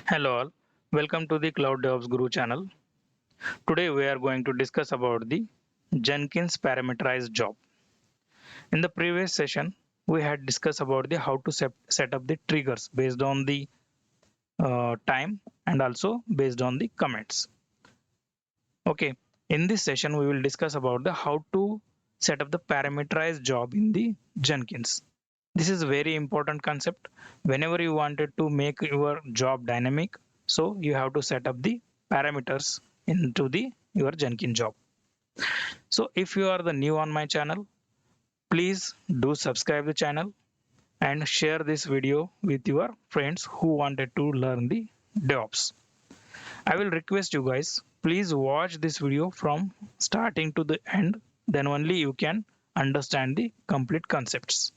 Hello all, welcome to the Cloud DevOps Guru channel. Today we are going to discuss about the Jenkins Parameterized job. In the previous session, we had discussed about the how to set up the triggers based on the time and also based on the comments. Okay, in this session we will discuss about the how to set up the parameterized job in the Jenkins. This is a very important concept. Whenever you wanted to make your job dynamic, so you have to set up the parameters into the your Jenkins job. So if you are the new on my channel, please do subscribe the channel and share this video with your friends who wanted to learn the DevOps. I will request you guys, please watch this video from starting to the end, then only you can understand the complete concepts.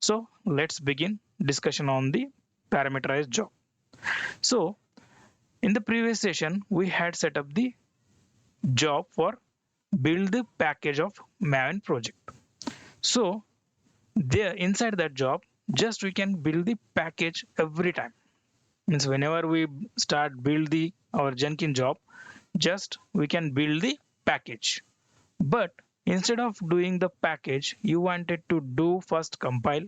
So let's begin discussion on the parameterized job. So in the previous session, we had set up the job for build the package of Maven project. So there inside that job, just we can build the package every time. Means whenever we start build the our Jenkins job, just we can build the package. But instead of doing the package, you wanted to do first compile,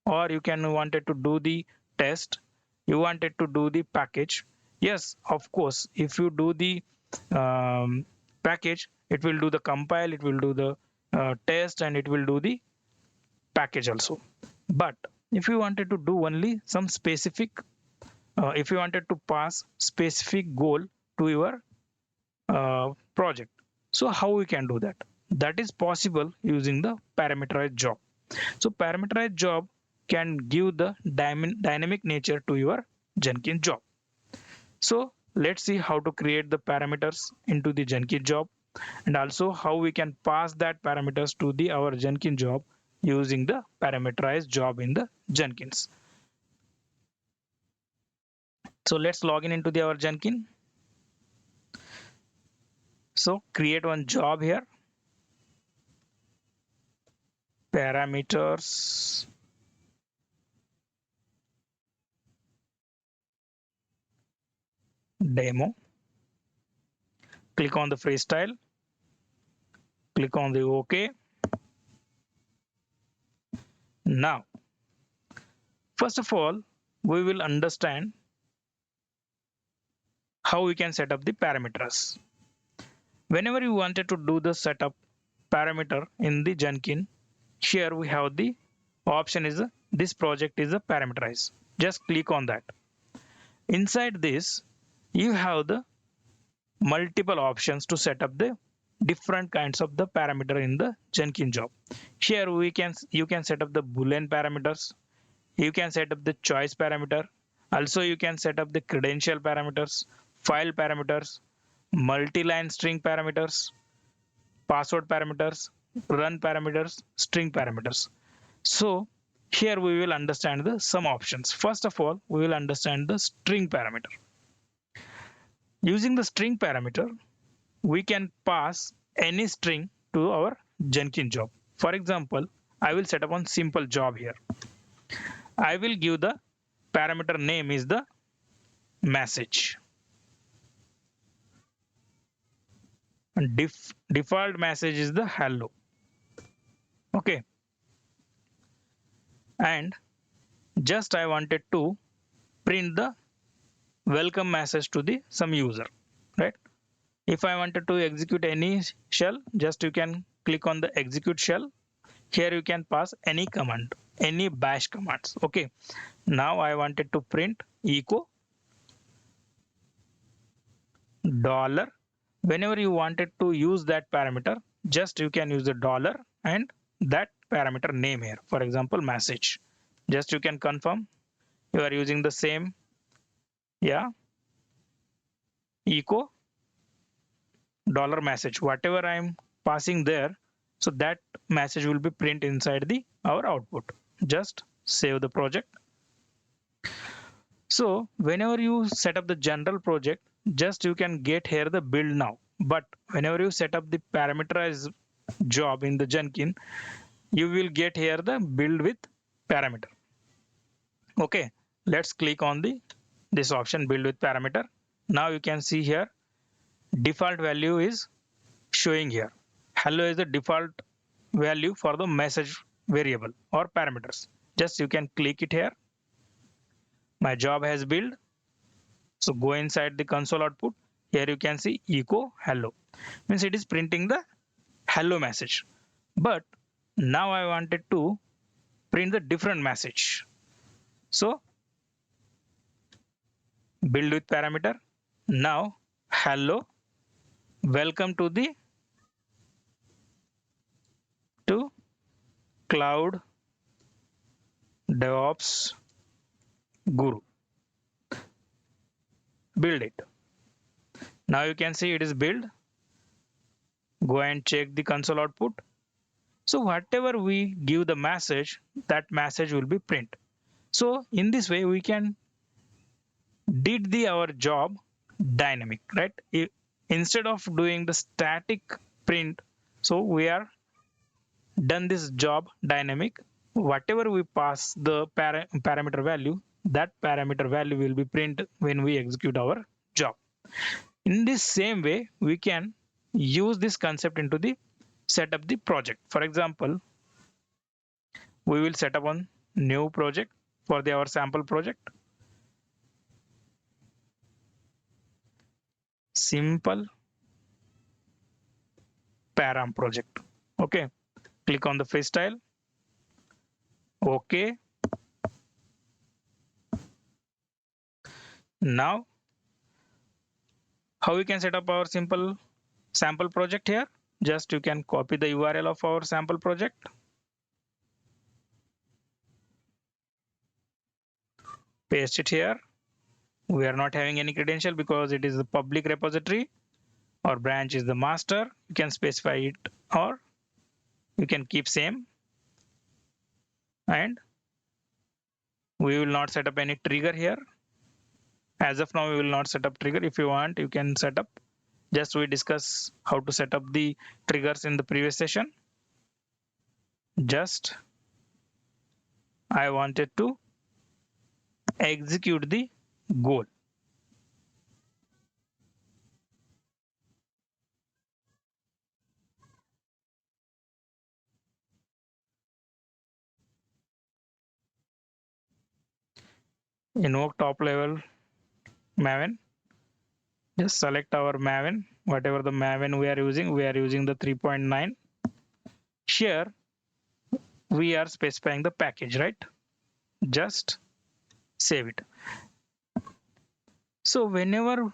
or you can wanted to do the test, you wanted to do the package. Yes, of course, if you do the package, it will do the compile, it will do the test, and it will do the package also. But if you wanted to do only some specific, if you wanted to pass specific goal to your project, so how we can do that? That is possible using the parameterized job. So parameterized job can give the dynamic nature to your Jenkins job. So let's see how to create the parameters into the Jenkins job, and also how we can pass that parameters to the our Jenkins job using the parameterized job in the Jenkins. So let's log in into the our Jenkins. So create one job here, parameters demo. Click on the freestyle, click on the OK. Now, first of all, we will understand how we can set up the parameters. Whenever you wanted to do the setup parameter in the Jenkins, here we have the option is this project is a parameterize. Just click on that. Inside this, you have the multiple options to set up the different kinds of the parameter in the Jenkins job. Here you can set up the Boolean parameters, you can set up the choice parameter, also you can set up the credential parameters, file parameters, multi-line string parameters, password parameters, run parameters, string parameters. So here we will understand the some options. First of all, we will understand the string parameter. Using the string parameter, we can pass any string to our Jenkins job. For example, I will set up one simple job here. I will give the parameter name is the message. And default message is the hello. Okay. And just I wanted to print the welcome message to the some user, right? If I wanted to execute any shell, just you can click on the execute shell. Here you can pass any command, any bash commands. Okay. Now I wanted to print echo dollar. Whenever you wanted to use that parameter, just you can use the dollar and that parameter name here. For example, message. Just you can confirm you are using the same, yeah, echo dollar message. Whatever I am passing there, so that message will be print inside the our output. Just save the project. So whenever you set up the general project, just you can get here the build now. But whenever you set up the parameterized job in the Jenkins, you will get here the build with parameter. Okay, let's click on the this option build with parameter. Now you can see here default value is showing here. Hello is the default value for the message variable or parameters. Just you can click it here. My job has built. So go inside the console output. Here you can see echo hello. Means it is printing the hello message. But now I wanted to print the different message. So build with parameter. Now hello, welcome to the cloud DevOps Guru. Build it. Now you can see it is built. Go and check the console output. So whatever we give the message, that message will be print. So in this way we can did the our job dynamic, right? Instead of doing the static print, so we are done this job dynamic. Whatever we pass the parameter value, that parameter value will be print when we execute our job. In this same way, we can use this concept into the set up the project. For example, we will set up one new project for our sample project. Simple param project. Okay. Click on the freestyle. Okay. Now, how we can set up our simple sample project here? Just you can copy the URL of our sample project. Paste it here. We are not having any credential because it is the public repository. Our branch is the master. You can specify it or you can keep same. And we will not set up any trigger here. As of now, we will not set up trigger. If you want, you can set up. Just we discuss how to set up the triggers in the previous session. Just I wanted to execute the goal. Invoke top level Maven. Just select our Maven, whatever the Maven we are using the 3.9. Here we are specifying the package, right? Just save it. So whenever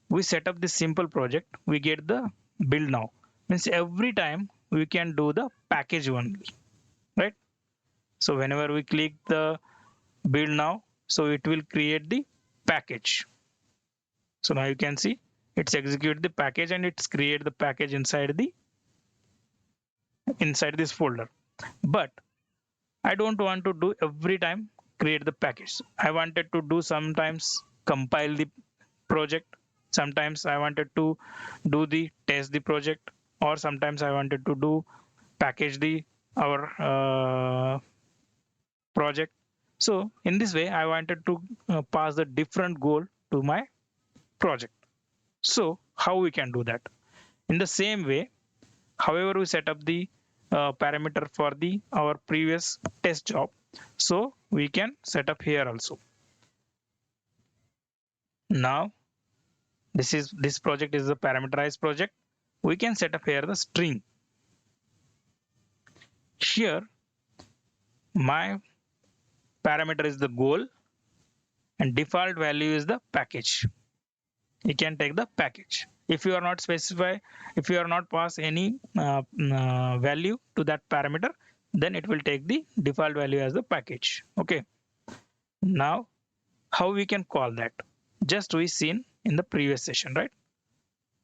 we set up this simple project, we get the build now. Means every time we can do the package only, right? So whenever we click the build now, so it will create the package. So now you can see it's execute the package and it's create the package inside this folder. But I don't want to do every time create the package. I wanted to do sometimes compile the project. Sometimes I wanted to do the test the project, or sometimes I wanted to do package our project. So in this way, I wanted to pass the different goal to my project. So how we can do that? In the same way, however we set up the parameter for our previous test job, so we can set up here also. Now this project is the parameterized project. We can set up here the string. Here my parameter is the goal and default value is the package. You can take the package. If you are not specify, if you are not pass any value to that parameter, then it will take the default value as the package. Okay. Now how we can call that? Just we seen in the previous session, right?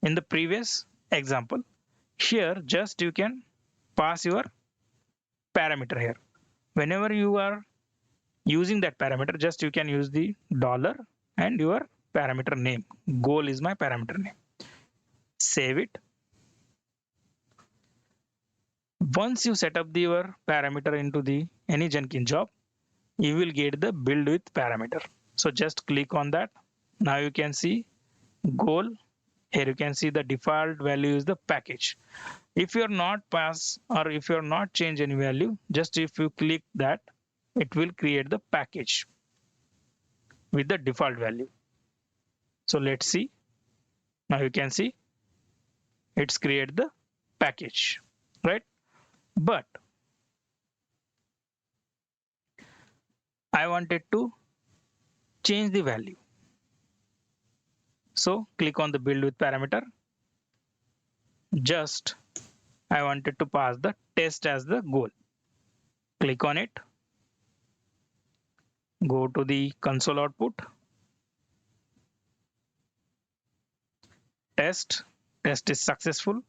In the previous example, here just you can pass your parameter here. Whenever you are using that parameter, just you can use the dollar and your parameter name. Goal is my parameter name. Save it. Once you set up your parameter into any Jenkins job, you will get the build with parameter. So just click on that. Now you can see goal. Here you can see the default value is the package. If you are not pass or if you are not change any value, just if you click that, it will create the package with the default value. So let's see. Now you can see it's create the package, right? But I wanted to change the value. So click on the build with parameter. Just I wanted to pass the test as the goal. Click on it. Go to the console output. Test. Test is successful.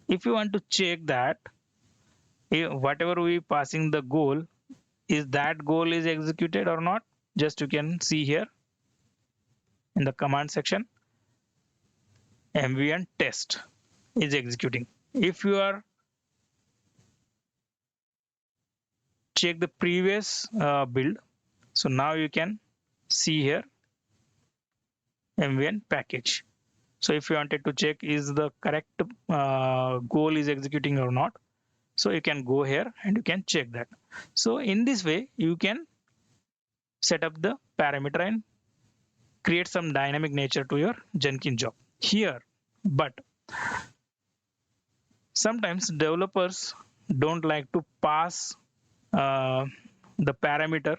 If you want to check that whatever we passing the goal, is that goal is executed or not, just you can see here in the command section mvn test is executing. If you are check the previous build, so now you can see here mvn package. So if you wanted to check is the correct goal is executing or not, so you can go here and you can check that. So in this way you can set up the parameter and create some dynamic nature to your Jenkins job here. But sometimes developers don't like to pass the parameter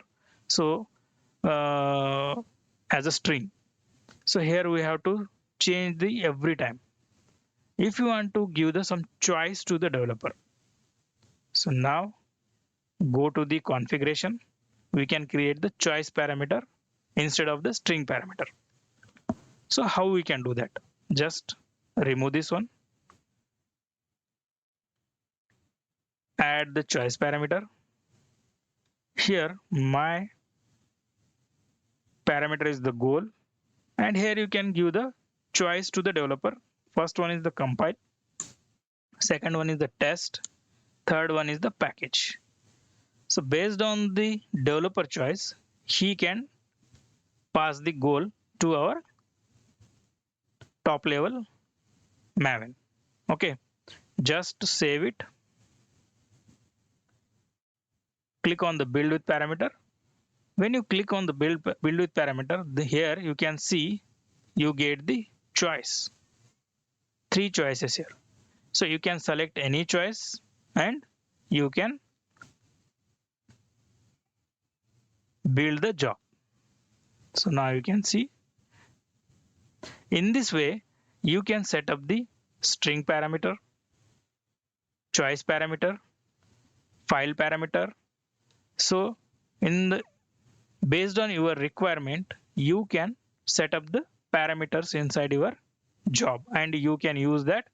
so as a string. So here we have to change the every time. If you want to give the some choice to the developer, so now go to the configuration. We can create the choice parameter instead of the string parameter. So how we can do that? Just remove this one, add the choice parameter. Here my parameter is the goal, and here you can give the choice to the developer. First one is the compile, second one is the test, third one is the package. So based on the developer choice, he can pass the goal to our top level Maven. Okay, just save it. Click on the build with parameter. When you click on the build with parameter, here you can see you get the choice. 3 choices here. So you can select any choice and you can build the job. So now you can see in this way you can set up the string parameter, choice parameter, file parameter. So in the based on your requirement, you can set up the parameters inside your job and you can use that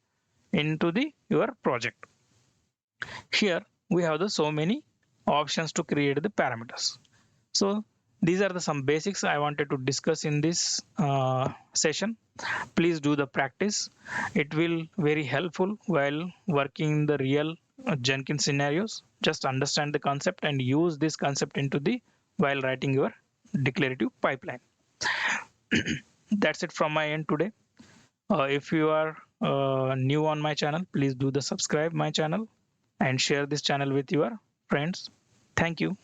into the your project. Here we have the so many options to create the parameters. So these are the some basics I wanted to discuss in this session. Please do the practice. It will very helpful while working in the real Jenkins scenarios. Just understand the concept and use this concept into the while writing your declarative pipeline. That's it from my end today. If you are new on my channel, please do the subscribe my channel and share this channel with your friends. Thank you.